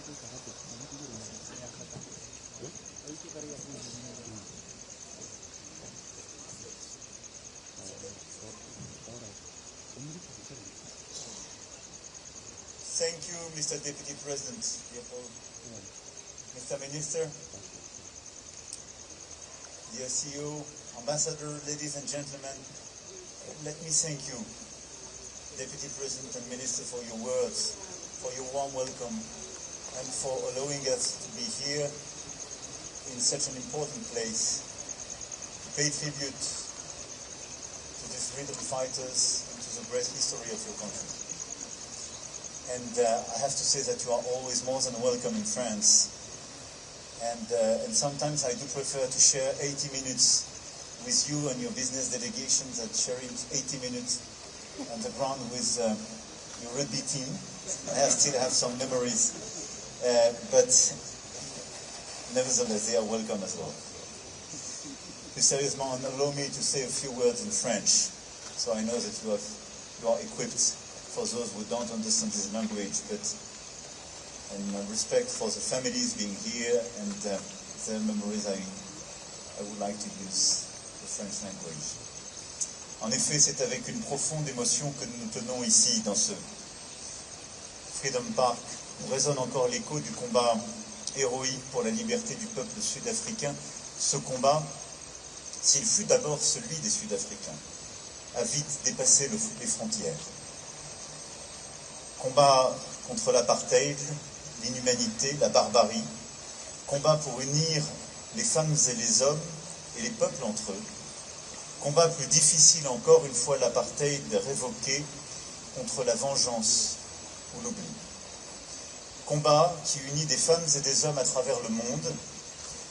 Thank you, Mr. Deputy President. Mr. Minister, dear CEO, Ambassador, ladies and gentlemen, let me thank you, Deputy President and Minister, for your words, for your warm welcome, and for allowing us to be here in such an important place to pay tribute to these freedom fighters and to the great history of your country. And I have to say that you are always more than welcome in France. And sometimes I do prefer to share 80 minutes with you and your business delegations than sharing 80 minutes on the ground with your rugby team. I still have some memories, but nevertheless they are welcome as well. Plus sérieusement, allow me to say a few words in French, so I know that you are equipped for those who don't understand this language, but in respect for the families being here and their memories, I would like to use the French language. En effet, c'est avec une profonde émotion que nous nous tenons ici, dans ce Freedom Park, où résonne encore l'écho du combat héroïque pour la liberté du peuple sud-africain. Ce combat, s'il fut d'abord celui des Sud-Africains, a vite dépassé les frontières. Combat contre l'apartheid, l'inhumanité, la barbarie. Combat pour unir les femmes et les hommes et les peuples entre eux. Combat plus difficile encore une fois l'apartheid révoqué contre la vengeance ou l'oubli. Combat qui unit des femmes et des hommes à travers le monde,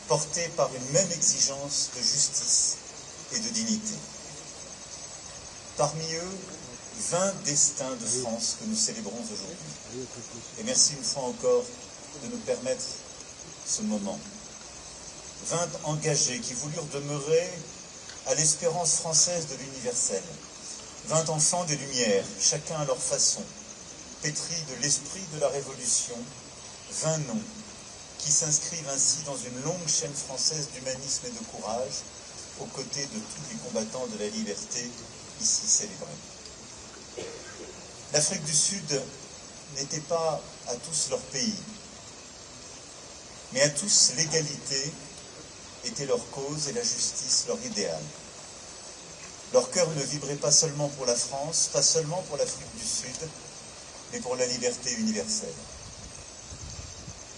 portés par une même exigence de justice et de dignité. Parmi eux, 20 destins de France que nous célébrons aujourd'hui. Et merci une fois encore de nous permettre ce moment. 20 engagés qui voulurent demeurer à l'espérance française de l'universel. 20 enfants des Lumières, chacun à leur façon, pétris de l'esprit de la Révolution. 20 noms qui s'inscrivent ainsi dans une longue chaîne française d'humanisme et de courage, aux côtés de tous les combattants de la liberté ici célébrés. L'Afrique du Sud n'était pas à tous leur pays, mais à tous l'égalité était leur cause et la justice leur idéal. Leur cœur ne vibrait pas seulement pour la France, pas seulement pour l'Afrique du Sud, mais pour la liberté universelle.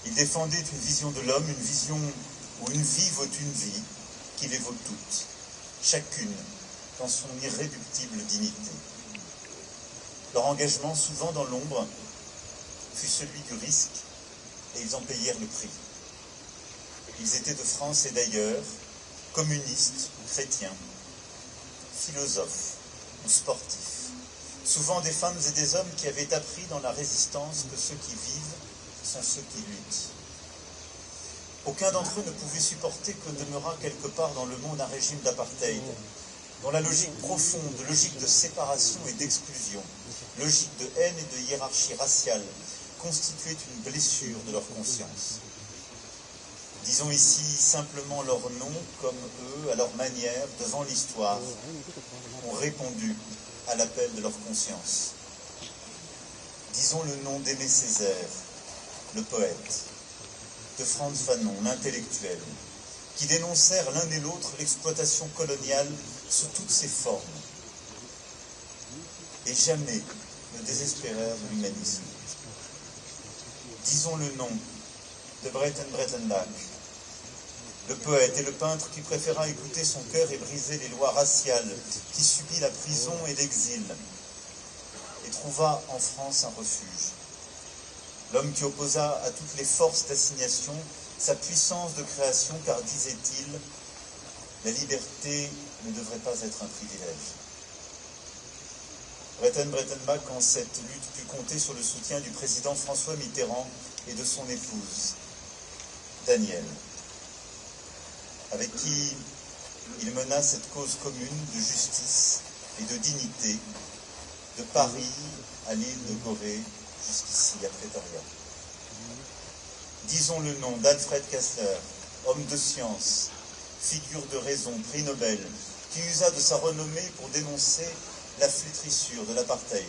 Ils défendaient une vision de l'homme, une vision où une vie vaut une vie, qui les vaut toutes, chacune dans son irréductible dignité. Leur engagement, souvent dans l'ombre, fut celui du risque, et ils en payèrent le prix. Ils étaient de France et d'ailleurs, communistes ou chrétiens, philosophes ou sportifs, souvent des femmes et des hommes qui avaient appris dans la résistance que ceux qui vivent sont ceux qui luttent. Aucun d'entre eux ne pouvait supporter que demeurât quelque part dans le monde un régime d'apartheid, dont la logique profonde, logique de séparation et d'exclusion, logique de haine et de hiérarchie raciale, constituait une blessure de leur conscience. Disons ici simplement leur nom, comme eux, à leur manière, devant l'histoire, ont répondu à l'appel de leur conscience. Disons le nom d'Aimé Césaire, le poète, de Frantz Fanon, l'intellectuel, qui dénoncèrent l'un et l'autre l'exploitation coloniale sous toutes ses formes, et jamais ne désespérèrent de l'humanisme. Disons le nom de Breitenbach, le poète et le peintre qui préféra écouter son cœur et briser les lois raciales, qui subit la prison et l'exil, et trouva en France un refuge. L'homme qui opposa à toutes les forces d'assignation sa puissance de création, car, disait-il, la liberté ne devrait pas être un privilège. Breitenbach, en cette lutte, put compter sur le soutien du président François Mitterrand et de son épouse, Danielle, avec qui il mena cette cause commune de justice et de dignité de Paris à l'île de Gorée jusqu'ici à Pretoria. Disons le nom d'Alfred Kastler, homme de science, figure de raison, prix Nobel, qui usa de sa renommée pour dénoncer la flétrissure de l'apartheid.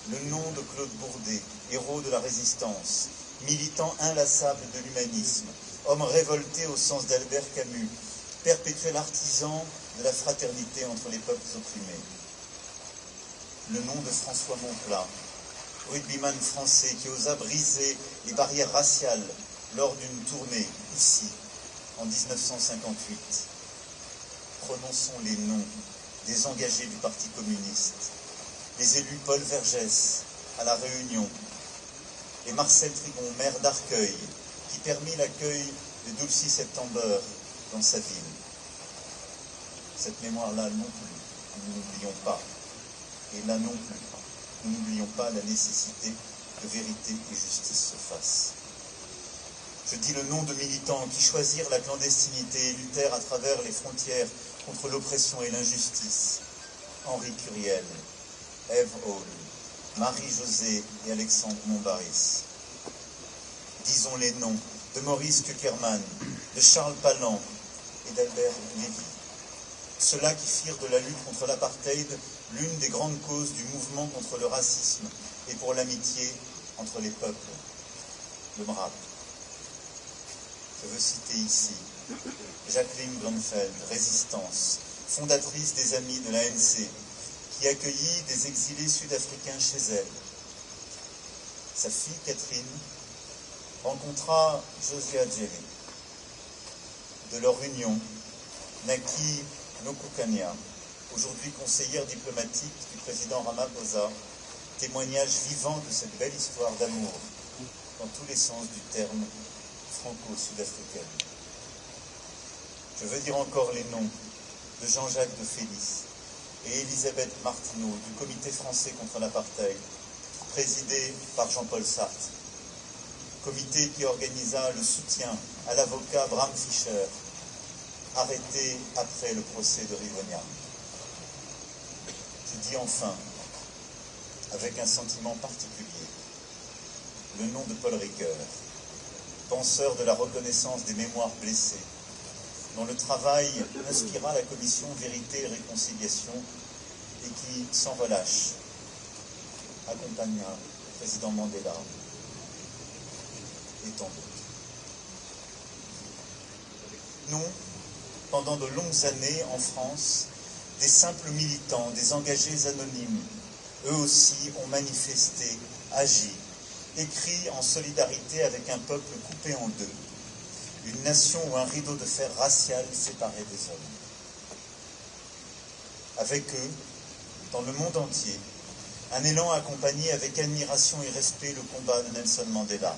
Le nom de Claude Bourdet, héros de la résistance, militant inlassable de l'humanisme, homme révolté au sens d'Albert Camus, perpétuel artisan de la fraternité entre les peuples opprimés. Le nom de François Montplat, rugbyman français qui osa briser les barrières raciales lors d'une tournée, ici, en 1958. Prononçons les noms des engagés du Parti communiste, les élus Paul Vergès à La Réunion, et Marcel Trigon, maire d'Arcueil, qui permit l'accueil de Dulcie September dans sa ville. Cette mémoire-là non plus, nous n'oublions pas. Et là non plus, nous n'oublions pas la nécessité que vérité et justice se fassent. Je dis le nom de militants qui choisirent la clandestinité et luttèrent à travers les frontières contre l'oppression et l'injustice. Henri Curiel, Ève Hall, Marie-Josée et Alexandre Montbaris. Disons les noms de Maurice Kuckerman, de Charles Palan et d'Albert Lévy. Ceux-là qui firent de la lutte contre l'apartheid l'une des grandes causes du mouvement contre le racisme et pour l'amitié entre les peuples, le MRAP. Je veux citer ici Jacqueline Grunfeld, résistance, fondatrice des Amis de l'ANC, qui accueillit des exilés sud-africains chez elle. Sa fille, Catherine, rencontra Josia Djeri. De leur union naquit Nokukania, aujourd'hui conseillère diplomatique du président Ramaphosa, témoignage vivant de cette belle histoire d'amour, dans tous les sens du terme, franco-sud-africaine. Je veux dire encore les noms de Jean-Jacques de Félix et Elisabeth Martineau du Comité français contre l'apartheid, présidé par Jean-Paul Sartre. Comité qui organisa le soutien à l'avocat Bram Fischer, arrêté après le procès de Rivonia. Je dis enfin, avec un sentiment particulier, le nom de Paul Ricoeur, penseur de la reconnaissance des mémoires blessées, dont le travail inspira la commission Vérité et Réconciliation et qui, sans relâche, accompagna le président Mandela et tant d'autres. Non, pendant de longues années en France, des simples militants, des engagés anonymes, eux aussi ont manifesté, agi, écrit en solidarité avec un peuple coupé en deux, une nation où un rideau de fer racial séparait des hommes. Avec eux, dans le monde entier, un élan accompagné avec admiration et respect le combat de Nelson Mandela.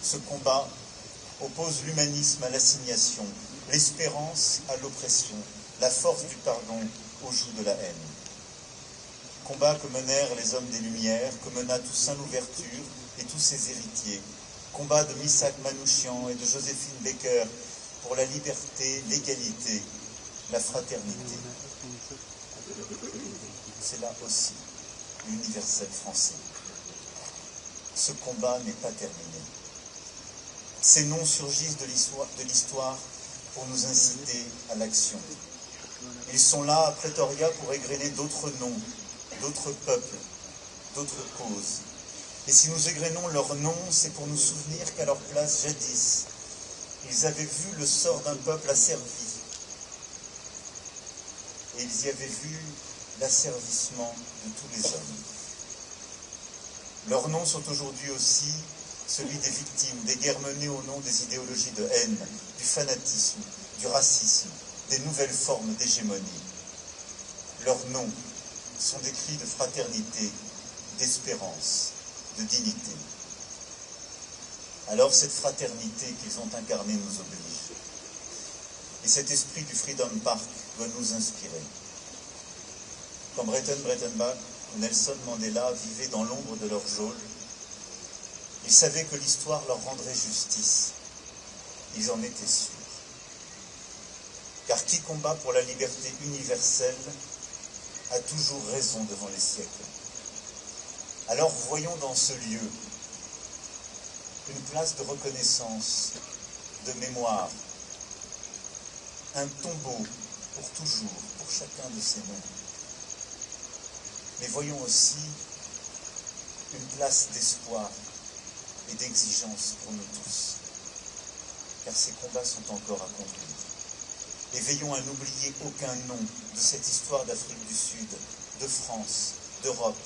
Ce combat oppose l'humanisme à l'assignation, l'espérance à l'oppression, la force du pardon au joug de la haine. Combat que menèrent les hommes des Lumières, que mena Toussaint Louverture et tous ses héritiers. Combat de Missak Manouchian et de Joséphine Baker pour la liberté, l'égalité, la fraternité. C'est là aussi l'universel français. Ce combat n'est pas terminé. Ces noms surgissent de l'histoire pour nous inciter à l'action. Ils sont là à Pretoria pour égrener d'autres noms, d'autres peuples, d'autres causes. Et si nous égrenons leurs noms, c'est pour nous souvenir qu'à leur place, jadis, ils avaient vu le sort d'un peuple asservi. Et ils y avaient vu l'asservissement de tous les hommes. Leurs noms sont aujourd'hui aussi celui des victimes des guerres menées au nom des idéologies de haine, du fanatisme, du racisme, des nouvelles formes d'hégémonie. Leurs noms sont des cris de fraternité, d'espérance, de dignité. Alors cette fraternité qu'ils ont incarnée nous oblige. Et cet esprit du Freedom Park doit nous inspirer. Quand Breitenbach ou Nelson Mandela vivaient dans l'ombre de leur geôle, ils savaient que l'histoire leur rendrait justice. Ils en étaient sûrs. Car qui combat pour la liberté universelle a toujours raison devant les siècles. Alors voyons dans ce lieu une place de reconnaissance, de mémoire, un tombeau pour toujours, pour chacun de ces noms. Mais voyons aussi une place d'espoir et d'exigence pour nous tous, car ces combats sont encore à conduire. Et veillons à n'oublier aucun nom de cette histoire d'Afrique du Sud, de France, d'Europe,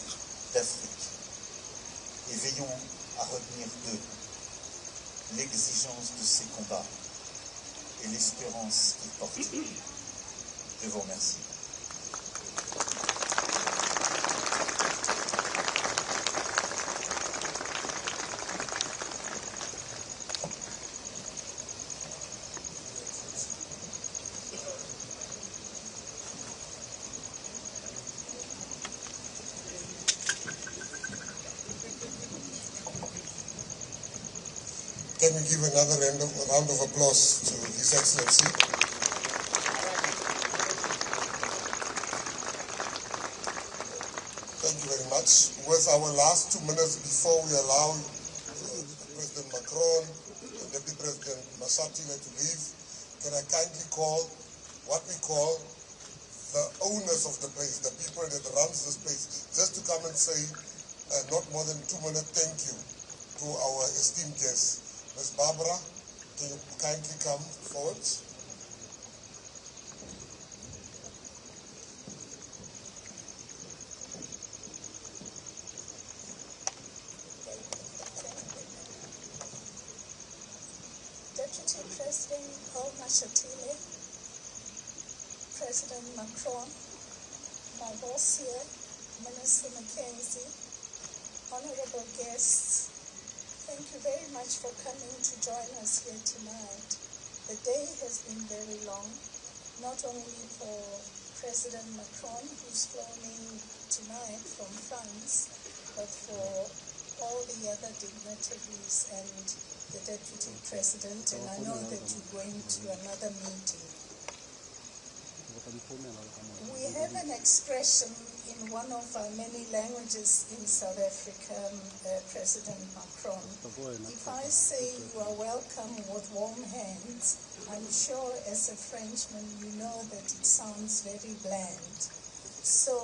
d'Afrique. Et veillons à retenir d'eux l'exigence de ces combats et l'espérance qu'ils portent. Je vous remercie. Can we give another round of applause to His Excellency? Thank you very much. With our last 2 minutes before we allow President Macron and Deputy President Mashatile to leave, can I kindly call what we call the owners of the place, the people that runs this place, just to come and say not more than 2 minutes thank you to our esteemed guests. Ms. Barbara, can you kindly come forward? Deputy President Paul Mashatile, President Macron, my boss here, Minister Mackenzie, honorable guests, thank you very much for coming to join us here tonight. The day has been very long, not only for President Macron, who's flown in tonight from France, but for all the other dignitaries and the Deputy President, and I know that you're going to another meeting. We have an expression in one of our many languages in South Africa, President Macron. If I say you are welcome with warm hands, I'm sure as a Frenchman you know that it sounds very bland. So,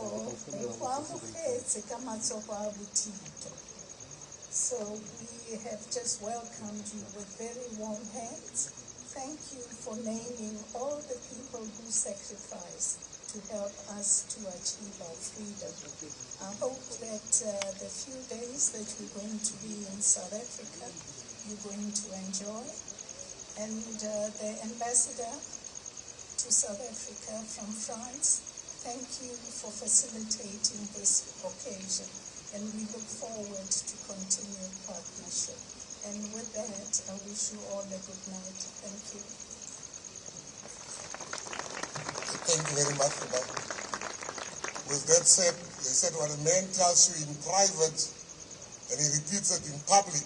we have just welcomed you with very warm hands. Thank you for naming all the people who sacrificed to help us to achieve our freedom. I hope that the few days that you're going to be in South Africa, you're going to enjoy. And the ambassador to South Africa from France, thank you for facilitating this occasion. And we look forward to continued partnership. And with that, I wish you all a good night. Thank you. Thank you very much for that. With that said, they said what a man tells you in private and he repeats it in public.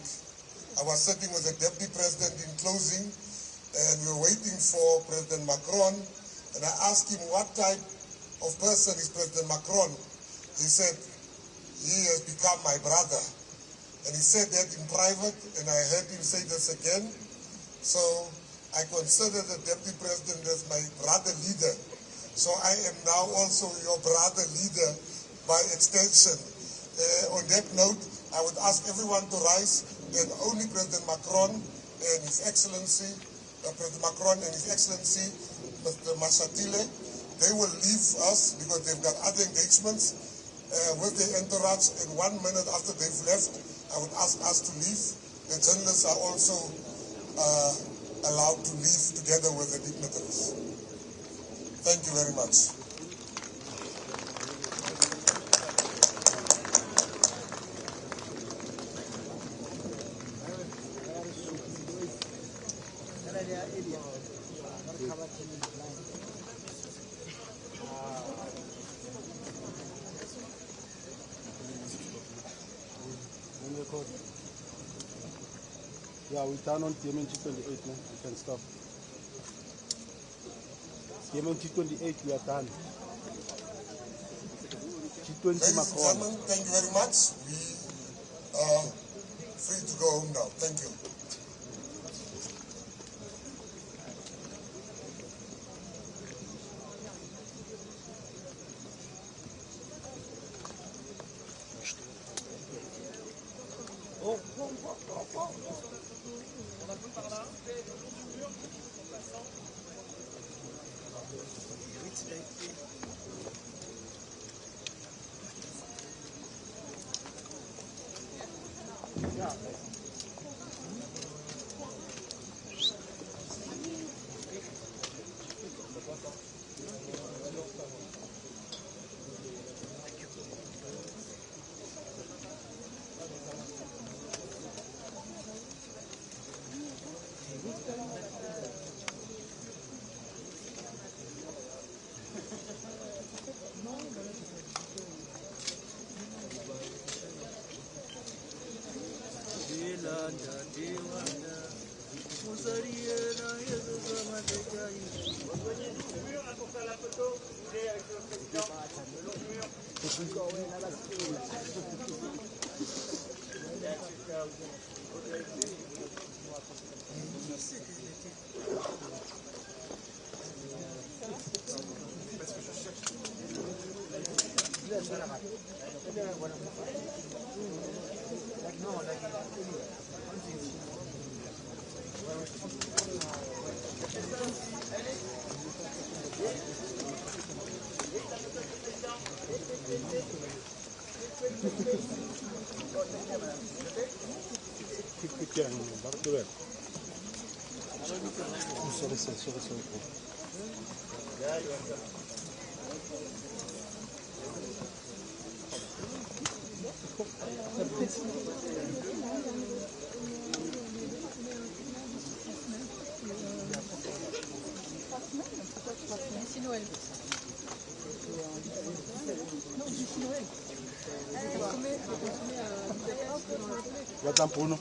I was sitting with the Deputy President in closing and we were waiting for President Macron, and I asked him what type of person is President Macron. He said, he has become my brother. And he said that in private, and I heard him say this again. So I consider the Deputy President as my brother leader. So I am now also your brother leader by extension. On that note, I would ask everyone to rise, and only President Macron and His Excellency, President Macron and His Excellency, Mr. Mashatile, they will leave us because they've got other engagements with their entourage, and 1 minute after they've left, I would ask us to leave. The journalists are also allowed to leave together with the dignitaries. Thank you very much. Yeah, we're done on TMNT 28 now. We can stop. TMNT 28, we are done. G20 Ladies and Macron. gentlemen, thank you very much. We free to go home now. Thank you. Watampuno.